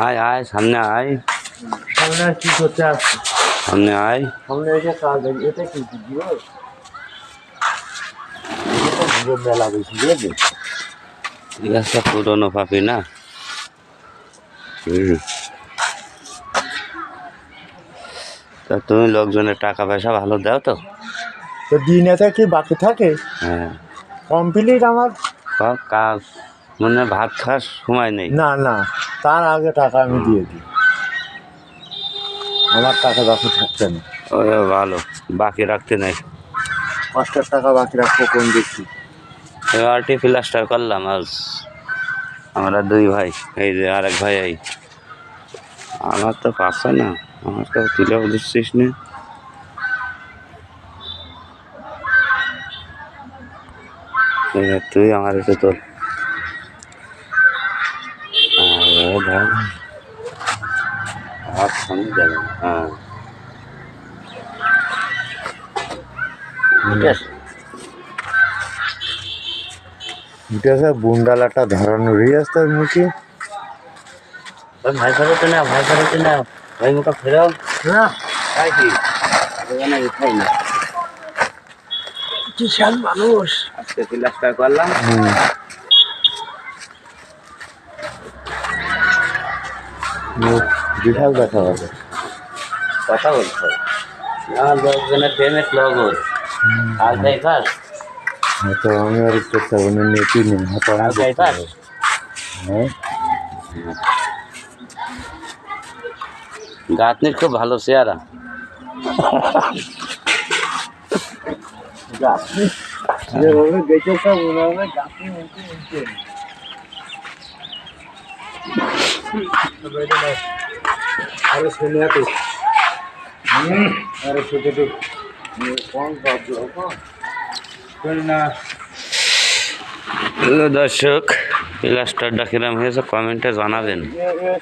আয় আয় সামনে আয়, সামনে আর কি করতে আসছে? সামনে আয়। সামনে এসে কাজ আছে, এটা কি ভিডিও? ভিডিও মেলা বেশি বুঝলি? ঠিক আছে, পুরোনো পাপি না। তা তুমি লোকজনের টাকা পয়সা ভালো দাও তো? তো দিন এতে কি বাকি থাকে? হ্যাঁ, কমপ্লিট আমার। কাজ মানে ভাত খাওয়ার সময় নেই। না না, তার আগে টাকা আমি দিয়ে দিই। আমার টাকা বাকি থাকছে না। ও ভালো, বাকি রাখতে নেই। কষ্টের টাকা বাকি রাখবো কোন দেখছি। আরটি প্লাস্টার করলাম আজ, আমরা দুই ভাই। এই যে আরেক ভাই, এই আমার তো পাচ্ছে না, আমার তো তুলে দিচ্ছিস না। তুই আমার একটু তোর ধর হাত সামনে যাবে। হ্যাঁ ঠিক আছে। এটা আছে বুন্ডালাটা ধরানো রিয়াজ তোর মুখে। ভাই ফেরোতে না, ভাই ফেরোতে না, ভাই মুখা ফেরাও না তাই কি খাই না। কিষান মানুষ। আজকে প্লাস্টার করলাম। বিশাল দেখা হবে, কথা বলছো আমার লোকজনের পেমেন্ট লগর আজ যাই ফার্স্ট। তো আমি আর করতে পারবো না, নেটই নেই হাতে। আজ যাই ফার্স্ট। হ্যাঁ গাঁথনির খুব ভালো চেহারা। যেভাবে দেখেছে মনে হবে গাছই উঠে উঠে। আরে শুনে তো আরে ছোটো তো কম ভাবছো না। হ্যালো দর্শক, প্লাস্টারটা কিরম হয়েছে কমেন্টে জানাবেন।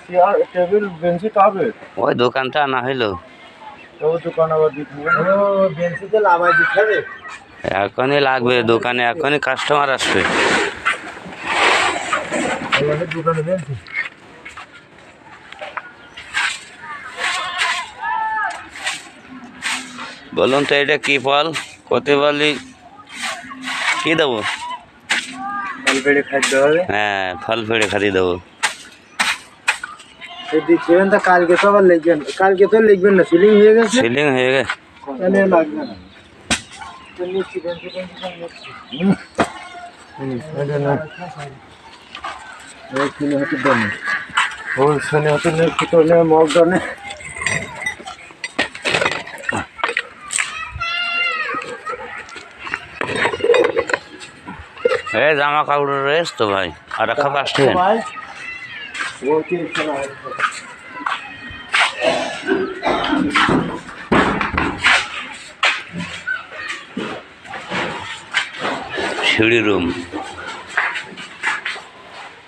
চেয়ার টেবিল বেঞ্চি পাবে, ওই দোকানটা আনা হইলো, তো দোকান আবার দিতে হবে। ও বেঞ্চিতে লাভাই দিতে হবে, এখনই লাগবে দোকানে, এখনই কাস্টমার আসবে। দোকানে বেঞ্চি বলুন তো এটা কি ফল? কত বলি কি দেবো? ফল পেড়ে খাইতে হবে। হ্যাঁ, ফল পেড়ে খাতি দেবো। দিচ্ছেন তা কালকে তো আবার লিখবেন, কালকে তো লিখবেন না, সিলিং হয়ে গেছে। সিলিং হয়ে গেছে, তাহলে লাগবে না। তো নিচ্ছি বেঞ্চি বেঞ্চি সব নিচ্ছি। এটা না এই কিনে হতে দেন, ওই শনি হতে নে কিতনে মগ দনে। এ জামা কাপড় রয়েছে তো ভাই, আর রাখা পাঁচটি ভাই ও কি শোনা সিঁড়ি রুম,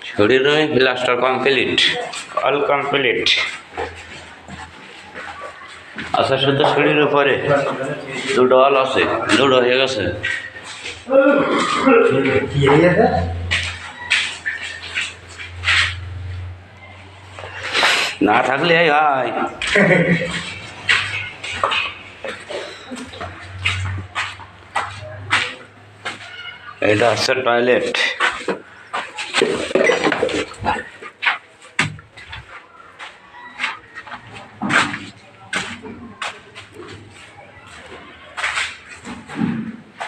সিঁড়ি রুমে প্লাস্টার কমপ্লিট, অল কমপ্লিট। আচ্ছা, শুধু সিঁড়ির উপরে দুটো অল আছে, দুটো হয়ে গেছে। কি হয়ে গেছে? না থাকলে এই ভাই এটা হচ্ছে টয়লেট।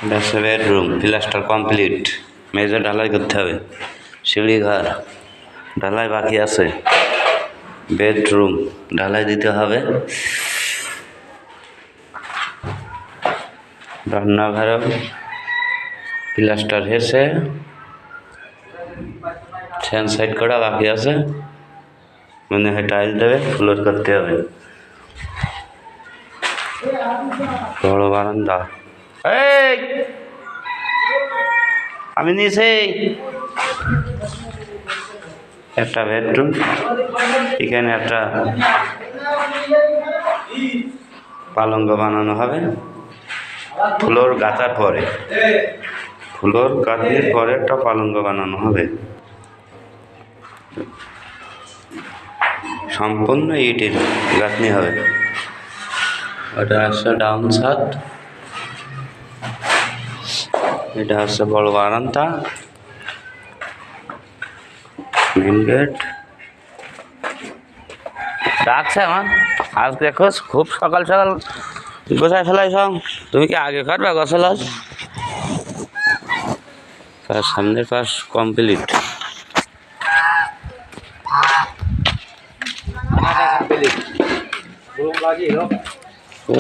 এটা হচ্ছে বেডরুম, প্লাস্টার কমপ্লিট, মেঝে ঢালাই করতে হবে। সিঁড়ি ঘর ঢালাই বাকি আছে। বেডরুম ঢালাই দিতে হবে। রান্নাঘরও প্লাস্টার হয়েছে, ফ্যান সাইড করা বাকি আছে, মনে হয় টাইল দেবে, ফ্লোর করতে হবে। বড় বারান্দা, এই আমি নিয়েছি একটা বেডরুম, এখানে একটা পালঙ্ক বানানো হবে। ফ্লোর গাঁথার পরে, ফ্লোর গাঁথনির পরে একটা পালঙ্ক বানানো হবে, সম্পূর্ণ ইটের গাঁথনি হবে। ওটা হচ্ছে ডাউন ছাদ, এটা হচ্ছে বড় বারান্দা, মেন গেট। ডাকছে আমার আজ, দেখো খুব সকাল সকাল গোছায় ফেলাই সব। তুমি কি আগে করবে গোছাল? আজ তার সামনের পাশ কমপ্লিট,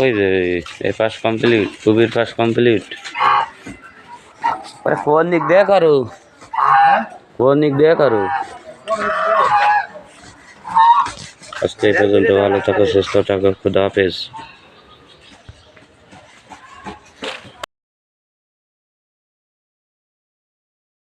ওই যে এই পাশ কমপ্লিট, টুবির পাশ কমপ্লিট। কোন দিক দিয়ে করো, কোন দিক দিয়ে করো? আজকে এই পর্যন্ত, ভালো থাকো, সুস্থ থাকো, খুদা হাফেজ।